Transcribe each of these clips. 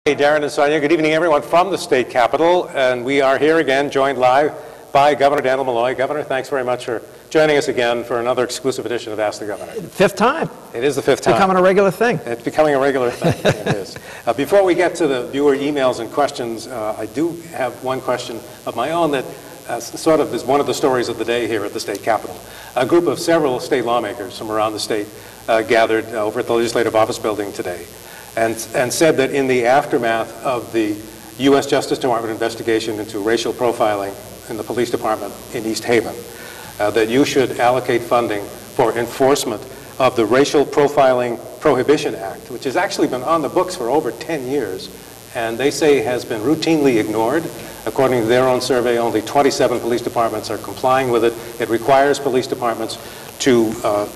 Hey, Darren and Sonia, good evening everyone from the state capitol, and we are here again joined live by Governor Dannel Malloy. Governor, thanks very much for joining us again for another exclusive edition of Ask the Governor. Fifth time. It is the fifth time. It's becoming a regular thing. It's becoming a regular thing. It is. Before we get to the viewer emails and questions, I do have one question of my own that sort of is one of the stories of the day here at the state capitol. A group of several state lawmakers from around the state gathered over at the Legislative Office Building today and said that in the aftermath of the U.S. Justice Department investigation into racial profiling in the police department in East Haven, that you should allocate funding for enforcement of the Racial Profiling Prohibition Act, which has actually been on the books for over 10 years, and they say has been routinely ignored. According to their own survey, only 27 police departments are complying with it. It requires police departments to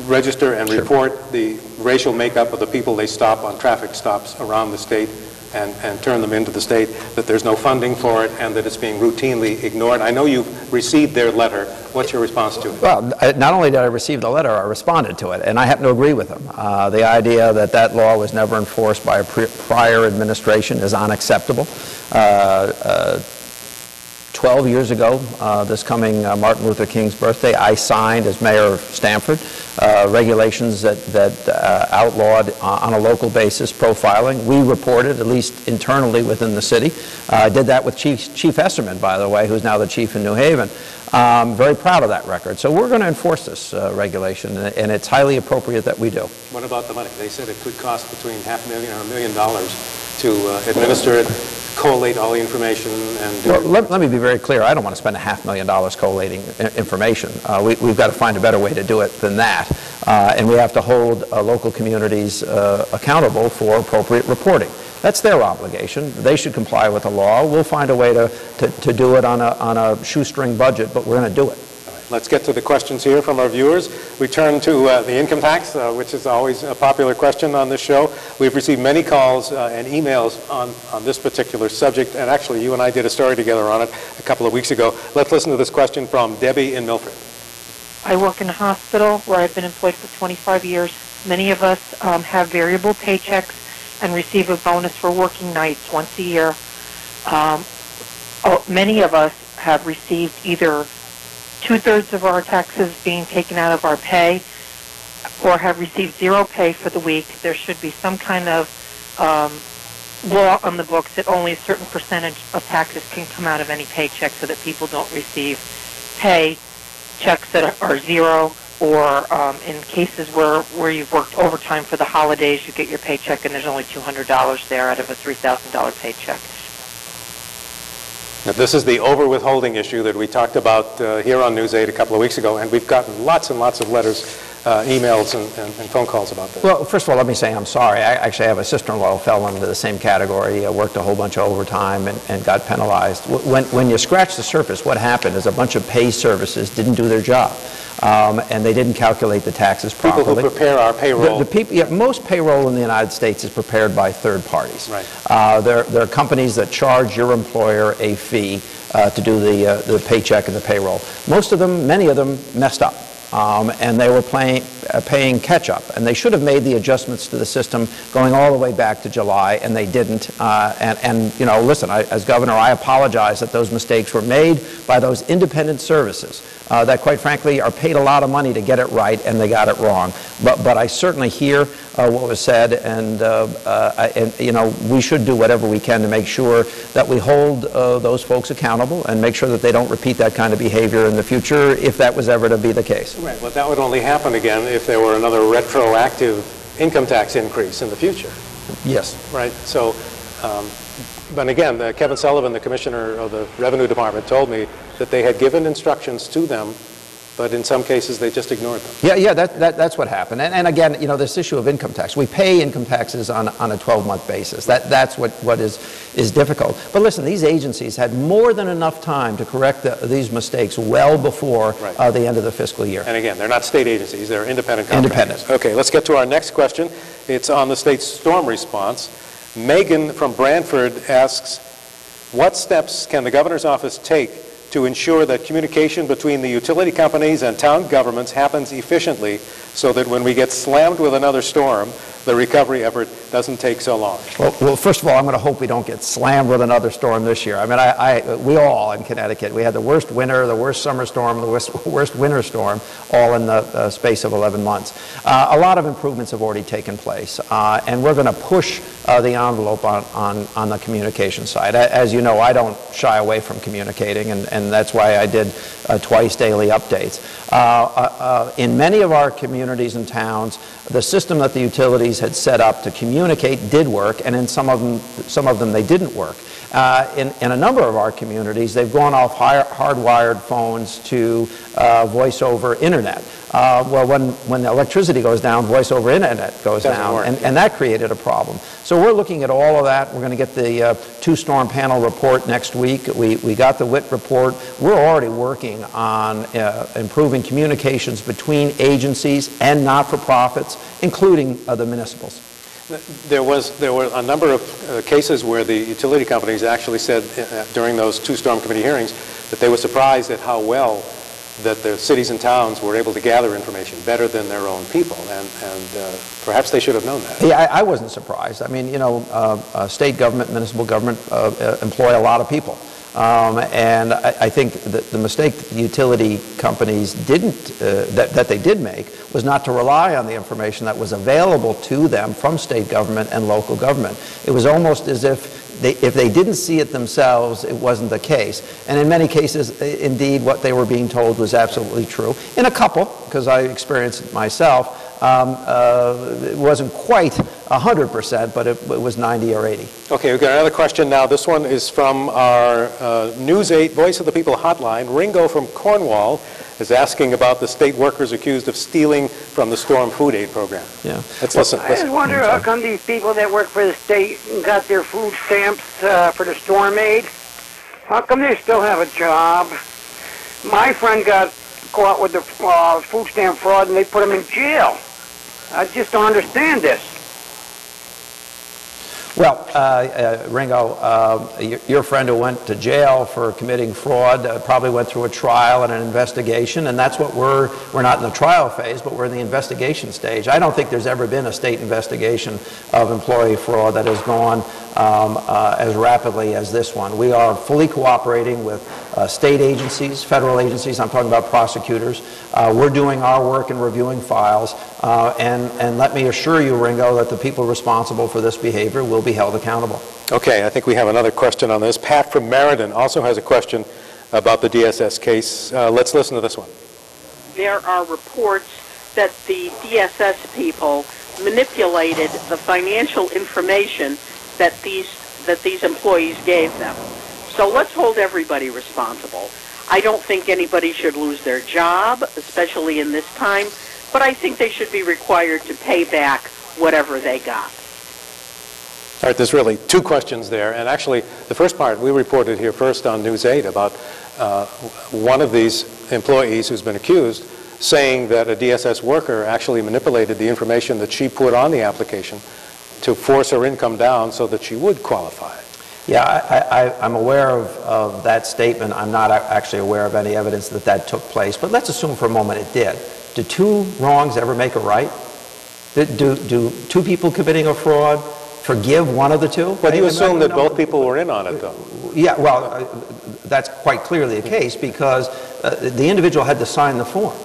register and report the racial makeup of the people they stop on traffic stops around the state and turn them into the state, that there's no funding for it, and that it's being routinely ignored. I know you've received their letter. What's your response to it? Well, not only did I receive the letter, I responded to it, and I happen to agree with them. The idea that that law was never enforced by a prior administration is unacceptable. 12 years ago, this coming Martin Luther King's birthday, I signed, as mayor of Stamford, regulations that outlawed on a local basis profiling. We reported, at least internally within the city. I did that with Chief Esserman, by the way, who's now the chief in New Haven. Very proud of that record. So we're going to enforce this regulation, and it's highly appropriate that we do. What about the money? They said it could cost between $500,000 and $1 million to administer it, collate all the information. And well, let me be very clear. I don't want to spend $500,000 collating information. We've got to find a better way to do it than that. And we have to hold local communities accountable for appropriate reporting. That's their obligation. They should comply with the law. We'll find a way to do it on a shoestring budget, but we're going to do it. Let's get to the questions here from our viewers. We turn to the income tax, which is always a popular question on this show. We've received many calls and emails on this particular subject, and actually you and I did a story together on it a couple of weeks ago. Let's listen to this question from Debbie in Milford. I work in a hospital where I've been employed for 25 years. Many of us have variable paychecks and receive a bonus for working nights once a year. Many of us have received either 2/3 of our taxes being taken out of our pay, or have received zero pay for the week. There should be some kind of law on the books that only a certain percentage of taxes can come out of any paycheck, so that people don't receive pay checks that are zero, or in cases where you've worked overtime for the holidays, you get your paycheck and there's only $200 there out of a $3,000 paycheck. Now, this is the over-withholding issue that we talked about here on News 8 a couple of weeks ago, and we've gotten lots and lots of letters, emails, and phone calls about this. Well, first of all, let me say I'm sorry. I actually have a sister-in-law who fell into the same category, worked a whole bunch of overtime and got penalized. When you scratch the surface, what happened is a bunch of pay services didn't do their job. And they didn't calculate the taxes properly. People who prepare our payroll. Most payroll in the United States is prepared by third parties. Right. There are companies that charge your employer a fee to do the paycheck and the payroll. Many of them messed up. And they were paying catch-up, and they should have made the adjustments to the system going all the way back to July, and they didn't. And you know, listen, as governor, I apologize that those mistakes were made by those independent services that, quite frankly, are paid a lot of money to get it right, and they got it wrong. But I certainly hear what was said, and you know, we should do whatever we can to make sure that we hold those folks accountable and make sure that they don't repeat that kind of behavior in the future, if that was ever to be the case. Right, but that would only happen again if there were another retroactive income tax increase in the future. Yes. Right, so, but again, Kevin Sullivan, the commissioner of the Revenue Department, told me that they had given instructions to them, but in some cases they just ignored them. Yeah, that's what happened. And again, you know, this issue of income tax, we pay income taxes on a 12-month basis. That's what is difficult. But listen, these agencies had more than enough time to correct these mistakes well before the end of the fiscal year. And again, they're not state agencies, they're independent contractors. Independent. Okay, let's get to our next question. It's on the state's storm response. Megan from Brantford asks, what steps can the governor's office take to ensure that communication between the utility companies and town governments happens efficiently, so that when we get slammed with another storm, the recovery effort doesn't take so long. Well, first of all, I'm going to hope we don't get slammed with another storm this year. I mean, we all in Connecticut, we had the worst winter, the worst summer storm, the worst winter storm, all in the space of 11 months. A lot of improvements have already taken place, and we're going to push the envelope on the communication side. As you know, I don't shy away from communicating, and that's why I did twice daily updates. In many of our communities and towns, the system that the utilities had set up to communicate did work, and in some of them they didn't work. In a number of our communities, they've gone off hardwired phones to voice over internet. Well, when the electricity goes down, voice over internet goes down, and that created a problem. So we're looking at all of that. We're going to get the two-storm panel report next week. We got the WIT report. We're already working on improving communications between agencies and not-for-profits, including the municipals. There were a number of cases where the utility companies actually said during those two storm committee hearings that they were surprised at how well that the cities and towns were able to gather information better than their own people, and perhaps they should have known that. Yeah, I wasn't surprised. I mean, you know, state government, municipal government employ a lot of people. And I think that the mistake that the utility companies that they did make was not to rely on the information that was available to them from state government and local government. It was almost as if they didn't see it themselves, it wasn't the case. And in many cases, indeed, what they were being told was absolutely true. In a couple, because I experienced it myself, it wasn't quite 100%, but it was 90 or 80. Okay, we've got another question now. This one is from our News 8 Voice of the People hotline. Ringo from Cornwall is asking about the state workers accused of stealing from the storm food aid program. Yeah. Let's listen. I just wonder how come these people that work for the state and got their food stamps for the storm aid, how come they still have a job? My friend got caught with the food stamp fraud and they put him in jail. I just don't understand this. Well, Ringo, your friend who went to jail for committing fraud probably went through a trial and an investigation, and that's what we're not in the trial phase, but we're in the investigation stage. I don't think there's ever been a state investigation of employee fraud that has gone as rapidly as this one. We are fully cooperating with state agencies, federal agencies. I'm talking about prosecutors. We're doing our work in reviewing files, and let me assure you, Ringo, that the people responsible for this behavior will be held accountable. Okay, I think we have another question on this. Pat from Meriden also has a question about the DSS case. Let's listen to this one. There are reports that the DSS people manipulated the financial information that these employees gave them. So let's hold everybody responsible. I don't think anybody should lose their job, especially in this time, but I think they should be required to pay back whatever they got. All right, there's really two questions there, and actually the first part we reported here first on News 8 about one of these employees who's been accused saying that a DSS worker actually manipulated the information that she put on the application to force her income down so that she would qualify. Yeah, I'm aware of that statement. I'm not actually aware of any evidence that that took place, but let's assume for a moment it did. Do two wrongs ever make a right? Do two people committing a fraud forgive one of the two? But you assume that both people were in on it, though. Yeah, well, that's quite clearly the case because the individual had to sign the form.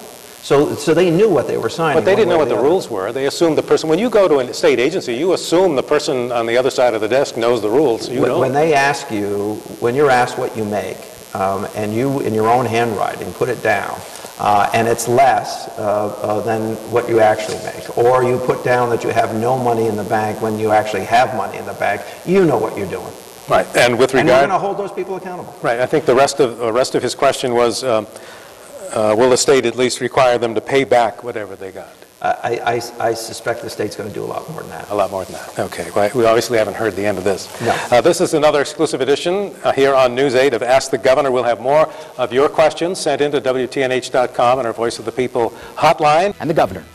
So they knew what they were signing. But they didn't know what the rules were. They assumed the person, when you go to a state agency, you assume the person on the other side of the desk knows the rules. You know. When they ask you, when you're asked what you make, and you, in your own handwriting, put it down, and it's less than what you actually make, or you put down that you have no money in the bank when you actually have money in the bank, you know what you're doing. Right, and with regard... And you're going to hold those people accountable. Right, I think the rest of his question was, will the state at least require them to pay back whatever they got? I suspect the state's going to do a lot more than that. A lot more than that. Okay. Well, we obviously haven't heard the end of this. No. This is another exclusive edition here on News 8 of Ask the Governor. We'll have more of your questions sent in to WTNH.com and our Voice of the People hotline. And the Governor.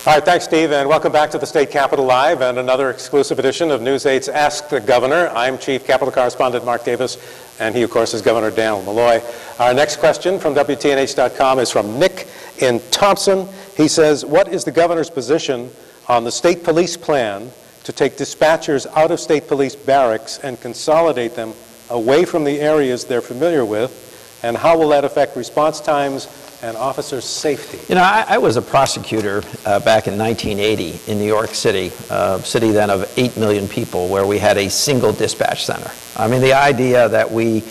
All right, thanks, Steve, and welcome back to the State Capitol Live and another exclusive edition of News 8's Ask the Governor. I'm Chief Capitol Correspondent Mark Davis, and he, of course, is Governor Dannel Malloy. Our next question from WTNH.com is from Nick in Thompson. He says, what is the governor's position on the state police plan to take dispatchers out of state police barracks and consolidate them away from the areas they're familiar with, and how will that affect response times and officer safety? You know, I was a prosecutor back in 1980 in New York City, a city then of 8 million people, where we had a single dispatch center. I mean, the idea that we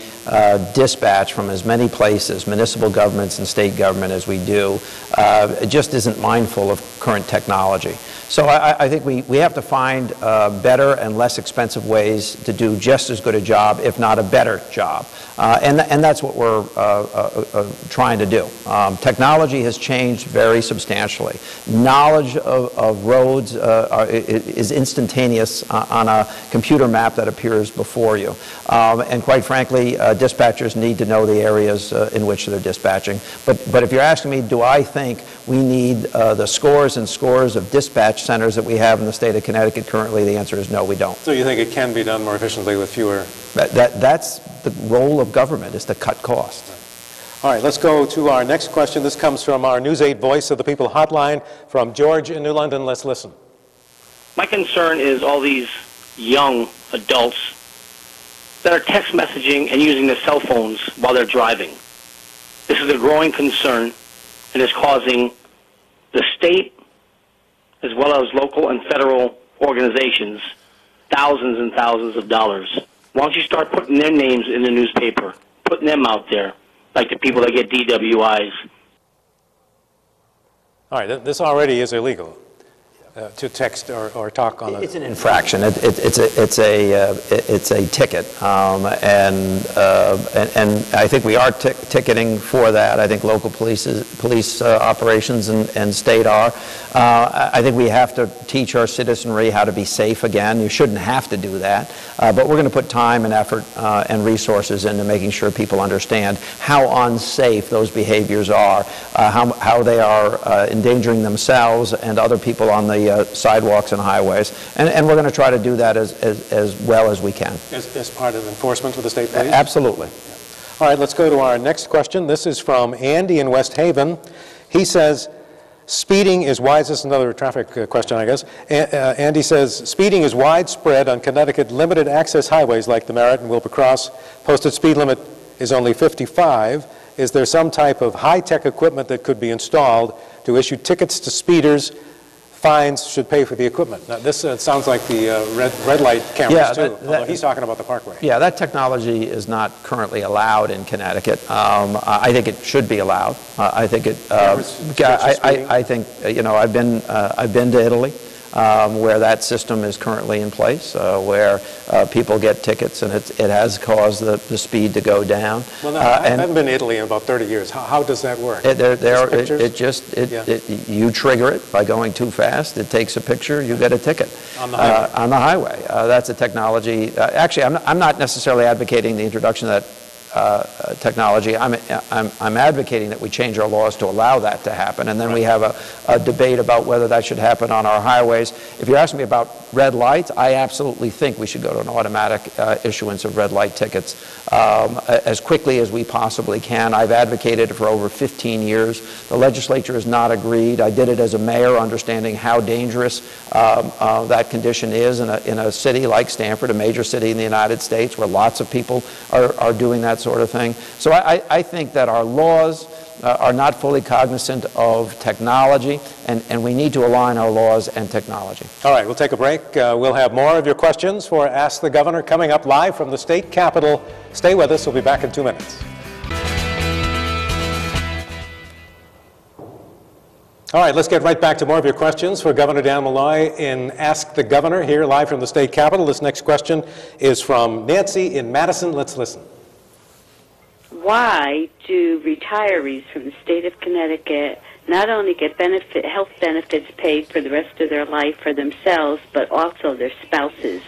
dispatch from as many places, municipal governments and state government, as we do, just isn't mindful of current technology. So I think we have to find better and less expensive ways to do just as good a job, if not a better job. And that's what we're trying to do. Technology has changed very substantially. Knowledge of roads is instantaneous on a computer map that appears before you. And quite frankly, dispatchers need to know the areas in which they're dispatching. But if you're asking me, do I think we need the scores and scores of dispatch centers that we have in the state of Connecticut currently, the answer is no, we don't. So you think it can be done more efficiently with fewer? That's the role of government, is to cut costs. All right, let's go to our next question. This comes from our News 8 Voice of the People hotline from George in New London. Let's listen. My concern is all these young adults that are text messaging and using their cell phones while they're driving. This is a growing concern and is causing the state, as well as local and federal organizations, thousands and thousands of dollars. Why don't you start putting their names in the newspaper, putting them out there, like the people that get DWIs? All right, this already is illegal, to text or talk on It's an infraction. It's a ticket, and I think we are ticketing for that. I think local police operations and state are. I think we have to teach our citizenry how to be safe again. You shouldn't have to do that, but we're going to put time and effort and resources into making sure people understand how unsafe those behaviors are, how they are endangering themselves and other people on the sidewalks and highways, and we're going to try to do that as well as we can. As part of enforcement with the state police? Absolutely. Yeah. All right, let's go to our next question. This is from Andy in West Haven. He says, speeding is wide. This is another traffic question, I guess. Andy says, speeding is widespread on Connecticut limited access highways like the Merritt and Wilbur Cross. Posted speed limit is only 55. Is there some type of high-tech equipment that could be installed to issue tickets to speeders? Fines should pay for the equipment. Now, this sounds like the red light cameras, too, although he's talking about the parkway. Yeah, that technology is not currently allowed in Connecticut. I think it should be allowed. I think it. I think, you know, I've been to Italy, where that system is currently in place, where people get tickets, and it has caused the speed to go down. Well, no, I haven't been to Italy in about 30 years. How does that work? You trigger it by going too fast. It takes a picture. You get a ticket on the highway. On the highway. That's a technology. Actually, I'm not necessarily advocating the introduction of that technology. I'm advocating that we change our laws to allow that to happen, and then we have a debate about whether that should happen on our highways. If you're asking me about red lights, I absolutely think we should go to an automatic issuance of red light tickets as quickly as we possibly can. I've advocated it for over 15 years. The legislature has not agreed. I did it as a mayor, understanding how dangerous that condition is in a city like Stamford, a major city in the United States, where lots of people are doing that sort of thing. So I think that our laws are not fully cognizant of technology, and we need to align our laws and technology. All right, we'll take a break. We'll have more of your questions for Ask the Governor coming up live from the state capitol. Stay with us. We'll be back in 2 minutes. All right, let's get right back to more of your questions for Governor Dannel Malloy in Ask the Governor here live from the state capitol. This next question is from Nancy in Madison. Let's listen. Why do retirees from the state of Connecticut not only get health benefits paid for the rest of their life for themselves, but also their spouses?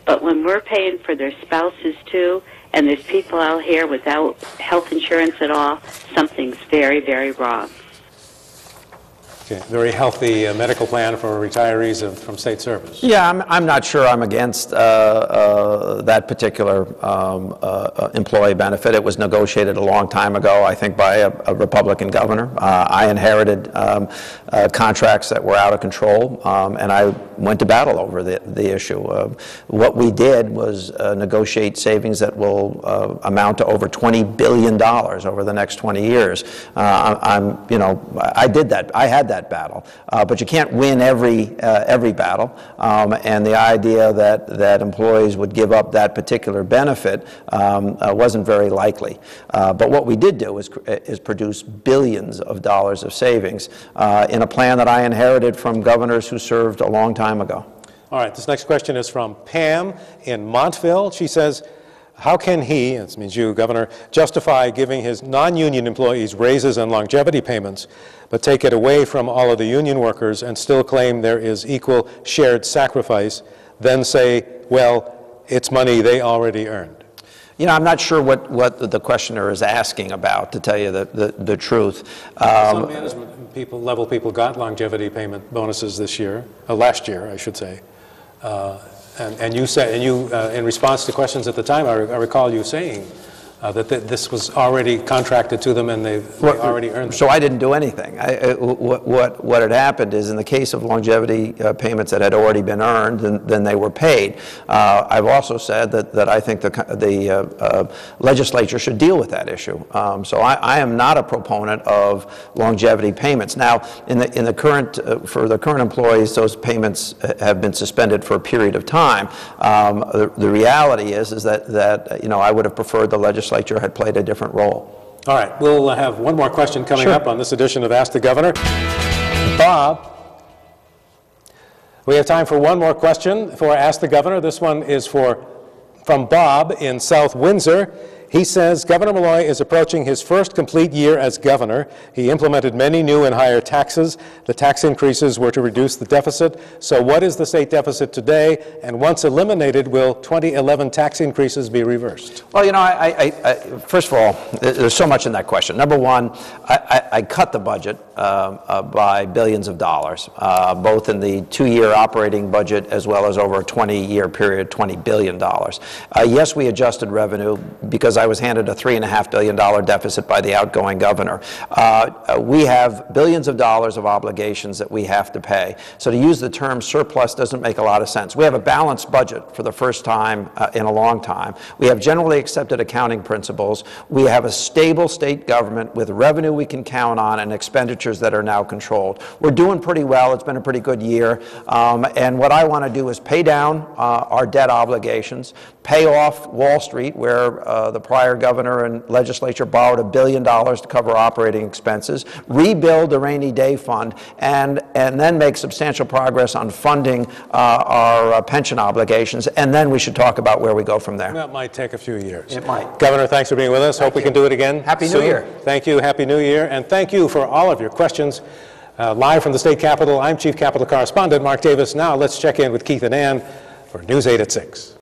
But when we're paying for their spouses too, and there's people out here without health insurance at all, something's very, very wrong. Okay, very healthy medical plan for retirees from state service. Yeah, I'm not sure I'm against that particular employee benefit. It was negotiated a long time ago, I think, by a Republican governor. I inherited contracts that were out of control, and I went to battle over the issue. What we did was negotiate savings that will amount to over $20 billion over the next 20 years. I did that. I had that battle, but you can't win every battle. And the idea that employees would give up that particular benefit wasn't very likely. But what we did do is produce billions of dollars of savings in a plan that I inherited from governors who served a long time ago. All right, this next question is from Pam in Montville. She says, how can he, this means you, Governor, justify giving his non-union employees raises and longevity payments, but take it away from all of the union workers and still claim there is equal shared sacrifice, then say, well, it's money they already earned? You know, I'm not sure what the questioner is asking about, to tell you the truth. Some management level people got longevity payment bonuses this year, last year, I should say. And you said, in response to questions at the time, I recall you saying that this was already contracted to them and they already earned it. So I didn't do anything. What had happened is, in the case of longevity payments that had already been earned, then they were paid. I've also said that I think the legislature should deal with that issue. So I am not a proponent of longevity payments. Now, for the current employees, those payments have been suspended for a period of time. The reality is that I would have preferred the legislature had played a different role. All right, we'll have one more question coming up on this edition of Ask the Governor. Bob, we have time for one more question for Ask the Governor. This one is from Bob in South Windsor. He says, Governor Malloy is approaching his first complete year as governor. He implemented many new and higher taxes. The tax increases were to reduce the deficit. So what is the state deficit today? And once eliminated, will 2011 tax increases be reversed? Well, first of all, there's so much in that question. Number one, I cut the budget by billions of dollars, both in the 2-year operating budget as well as over a 20-year period, $20 billion. Yes, we adjusted revenue because I was handed a $3.5 billion deficit by the outgoing governor. We have billions of dollars of obligations that we have to pay. So to use the term surplus doesn't make a lot of sense. We have a balanced budget for the first time in a long time. We have generally accepted accounting principles. We have a stable state government with revenue we can count on and expenditures that are now controlled. We're doing pretty well. It's been a pretty good year. And what I want to do is pay down our debt obligations, pay off Wall Street, where the prior governor and legislature borrowed $1 billion to cover operating expenses, rebuild the rainy day fund, and then make substantial progress on funding our pension obligations, and then we should talk about where we go from there. That might take a few years. It might. Governor, thanks for being with us. Hope we can do it again Happy soon. New Year. Thank you. Happy New Year. And thank you for all of your questions. Live from the state capitol, I'm Chief Capitol Correspondent Mark Davis. Now let's check in with Keith and Ann for News 8 at 6.